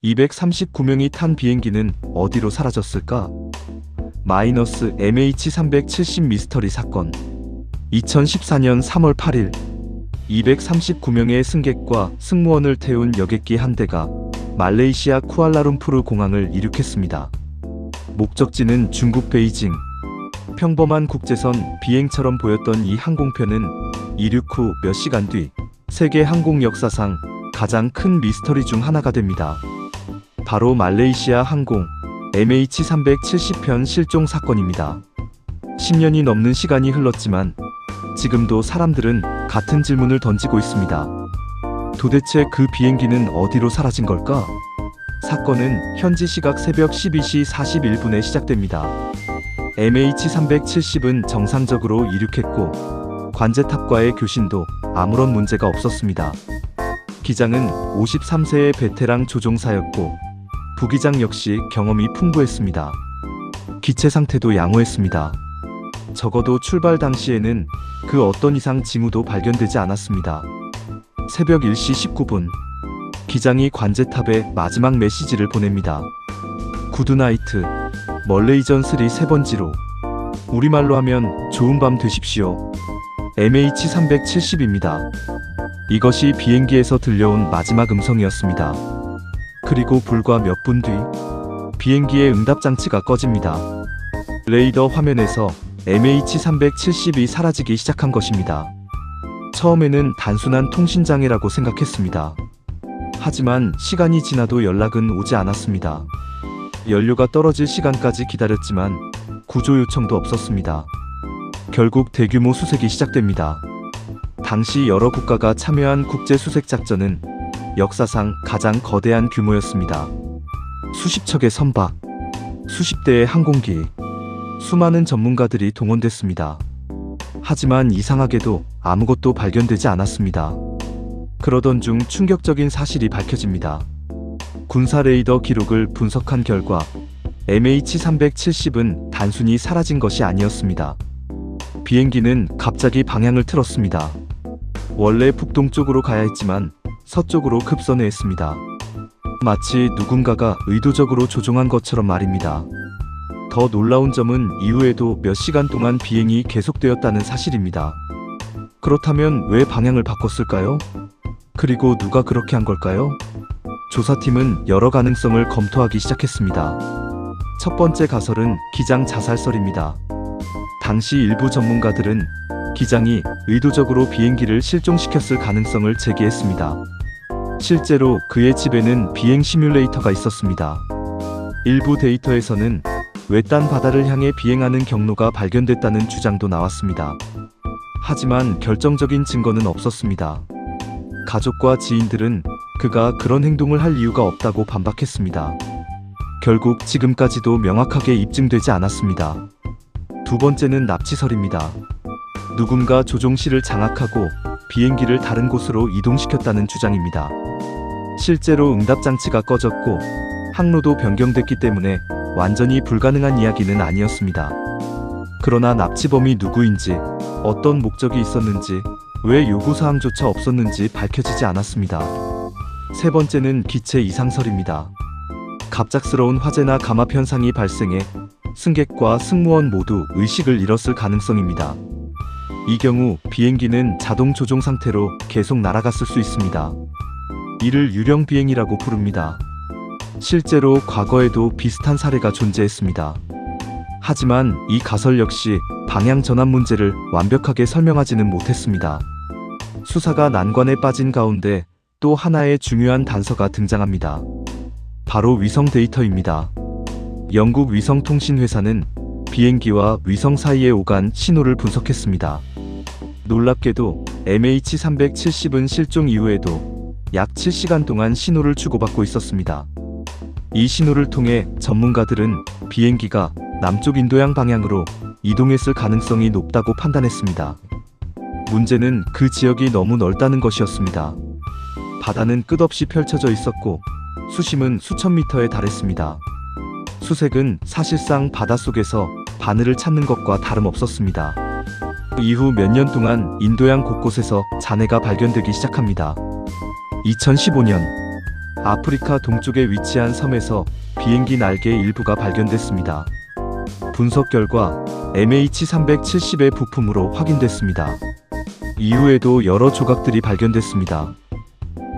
239명이 탄 비행기는 어디로 사라졌을까? MH370 미스터리 사건. 2014년 3월 8일 239명의 승객과 승무원을 태운 여객기 한 대가 말레이시아 쿠알라룸푸르 공항을 이륙했습니다. 목적지는 중국 베이징. 평범한 국제선 비행처럼 보였던 이 항공편은 이륙 후 몇 시간 뒤 세계 항공 역사상 가장 큰 미스터리 중 하나가 됩니다. 바로 말레이시아 항공 MH370편 실종 사건입니다. 10년이 넘는 시간이 흘렀지만 지금도 사람들은 같은 질문을 던지고 있습니다. 도대체 그 비행기는 어디로 사라진 걸까? 사건은 현지 시각 새벽 12시 41분에 시작됩니다. MH370은 정상적으로 이륙했고 관제탑과의 교신도 아무런 문제가 없었습니다. 기장은 53세의 베테랑 조종사였고 부기장 역시 경험이 풍부했습니다. 기체 상태도 양호했습니다. 적어도 출발 당시에는 그 어떤 이상 징후도 발견되지 않았습니다. 새벽 1시 19분 기장이 관제탑에 마지막 메시지를 보냅니다. 굿나이트 멀레이전 3 세번지로. 우리말로 하면 좋은 밤 되십시오. MH370입니다. 이것이 비행기에서 들려온 마지막 음성이었습니다. 그리고 불과 몇 분 뒤 비행기의 응답 장치가 꺼집니다. 레이더 화면에서 MH370이 사라지기 시작한 것입니다. 처음에는 단순한 통신장애라고 생각했습니다. 하지만 시간이 지나도 연락은 오지 않았습니다. 연료가 떨어질 시간까지 기다렸지만 구조 요청도 없었습니다. 결국 대규모 수색이 시작됩니다. 당시 여러 국가가 참여한 국제 수색 작전은 역사상 가장 거대한 규모였습니다. 수십 척의 선박, 수십 대의 항공기, 수많은 전문가들이 동원됐습니다. 하지만 이상하게도 아무것도 발견되지 않았습니다. 그러던 중 충격적인 사실이 밝혀집니다. 군사 레이더 기록을 분석한 결과 MH370은 단순히 사라진 것이 아니었습니다. 비행기는 갑자기 방향을 틀었습니다. 원래 북동쪽으로 가야 했지만 서쪽으로 급선회했습니다. 마치 누군가가 의도적으로 조종한 것처럼 말입니다. 더 놀라운 점은 이후에도 몇 시간 동안 비행이 계속되었다는 사실입니다. 그렇다면 왜 방향을 바꿨을까요? 그리고 누가 그렇게 한 걸까요? 조사팀은 여러 가능성을 검토하기 시작했습니다. 첫 번째 가설은 기장 자살설입니다. 당시 일부 전문가들은 기장이 의도적으로 비행기를 실종시켰을 가능성을 제기했습니다. 실제로 그의 집에는 비행 시뮬레이터가 있었습니다. 일부 데이터에서는 외딴 바다를 향해 비행하는 경로가 발견됐다는 주장도 나왔습니다. 하지만 결정적인 증거는 없었습니다. 가족과 지인들은 그가 그런 행동을 할 이유가 없다고 반박했습니다. 결국 지금까지도 명확하게 입증되지 않았습니다. 두 번째는 납치설입니다. 누군가 조종실을 장악하고 비행기를 다른 곳으로 이동시켰다는 주장입니다. 실제로 응답장치가 꺼졌고 항로도 변경됐기 때문에 완전히 불가능한 이야기는 아니었습니다. 그러나 납치범이 누구인지, 어떤 목적이 있었는지, 왜 요구사항조차 없었는지 밝혀지지 않았습니다. 세 번째는 기체 이상설입니다. 갑작스러운 화재나 감압 현상이 발생해 승객과 승무원 모두 의식을 잃었을 가능성입니다. 이 경우 비행기는 자동 조종 상태로 계속 날아갔을 수 있습니다. 이를 유령 비행이라고 부릅니다. 실제로 과거에도 비슷한 사례가 존재했습니다. 하지만 이 가설 역시 방향 전환 문제를 완벽하게 설명하지는 못했습니다. 수사가 난관에 빠진 가운데 또 하나의 중요한 단서가 등장합니다. 바로 위성 데이터입니다. 영국 위성통신회사는 비행기와 위성 사이에 오간 신호를 분석했습니다. 놀랍게도 MH370은 실종 이후에도 약 7시간 동안 신호를 주고받고 있었습니다. 이 신호를 통해 전문가들은 비행기가 남쪽 인도양 방향으로 이동했을 가능성이 높다고 판단했습니다. 문제는 그 지역이 너무 넓다는 것이었습니다. 바다는 끝없이 펼쳐져 있었고 수심은 수천 미터에 달했습니다. 수색은 사실상 바닷속에서 바늘을 찾는 것과 다름없었습니다. 이후 몇 년 동안 인도양 곳곳에서 잔해가 발견되기 시작합니다. 2015년 아프리카 동쪽에 위치한 섬에서 비행기 날개 일부가 발견됐습니다. 분석 결과 MH370의 부품으로 확인됐습니다. 이후에도 여러 조각들이 발견됐습니다.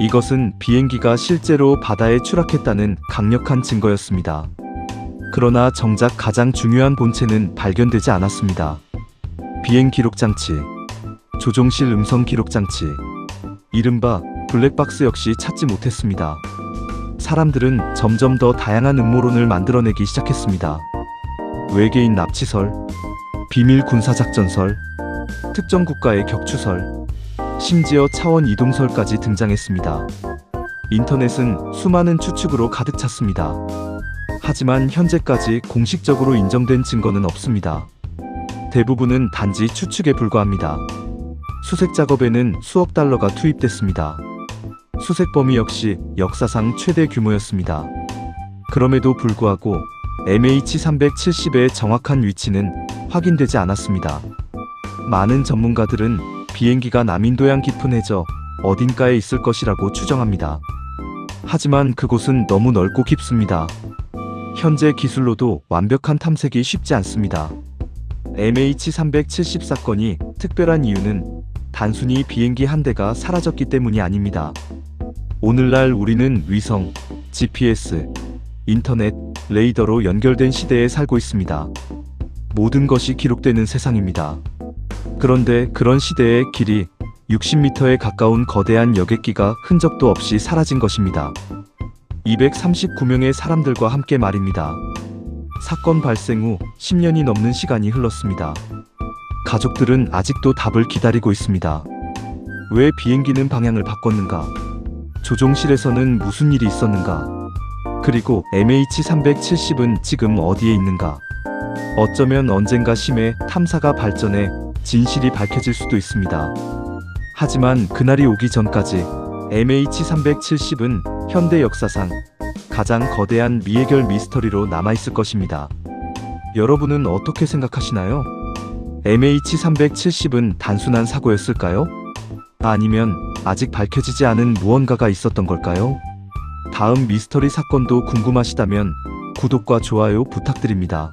이것은 비행기가 실제로 바다에 추락했다는 강력한 증거였습니다. 그러나 정작 가장 중요한 본체는 발견되지 않았습니다. 비행 기록 장치, 조종실 음성 기록 장치, 이른바 블랙박스 역시 찾지 못했습니다. 사람들은 점점 더 다양한 음모론을 만들어내기 시작했습니다. 외계인 납치설, 비밀 군사작전설, 특정 국가의 격추설, 심지어 차원 이동설까지 등장했습니다. 인터넷은 수많은 추측으로 가득 찼습니다. 하지만 현재까지 공식적으로 인정된 증거는 없습니다. 대부분은 단지 추측에 불과합니다. 수색 작업에는 수억 달러가 투입됐습니다. 수색 범위 역시 역사상 최대 규모였습니다. 그럼에도 불구하고 MH370의 정확한 위치는 확인되지 않았습니다. 많은 전문가들은 비행기가 남인도양 깊은 해저 어딘가에 있을 것이라고 추정합니다. 하지만 그곳은 너무 넓고 깊습니다. 현재 기술로도 완벽한 탐색이 쉽지 않습니다. MH370 사건이 특별한 이유는 단순히 비행기 한 대가 사라졌기 때문이 아닙니다. 오늘날 우리는 위성, GPS, 인터넷, 레이더로 연결된 시대에 살고 있습니다. 모든 것이 기록되는 세상입니다. 그런데 그런 시대의 길이 60m에 가까운 거대한 여객기가 흔적도 없이 사라진 것입니다. 239명의 사람들과 함께 말입니다. 사건 발생 후 10년이 넘는 시간이 흘렀습니다. 가족들은 아직도 답을 기다리고 있습니다. 왜 비행기는 방향을 바꿨는가? 조종실에서는 무슨 일이 있었는가? 그리고 MH370은 지금 어디에 있는가? 어쩌면 언젠가 심해 탐사가 발전해 진실이 밝혀질 수도 있습니다. 하지만 그날이 오기 전까지 MH370은 현대 역사상 가장 거대한 미해결 미스터리로 남아있을 것입니다. 여러분은 어떻게 생각하시나요? MH370은 단순한 사고였을까요? 아니면 아직 밝혀지지 않은 무언가가 있었던 걸까요? 다음 미스터리 사건도 궁금하시다면 구독과 좋아요 부탁드립니다.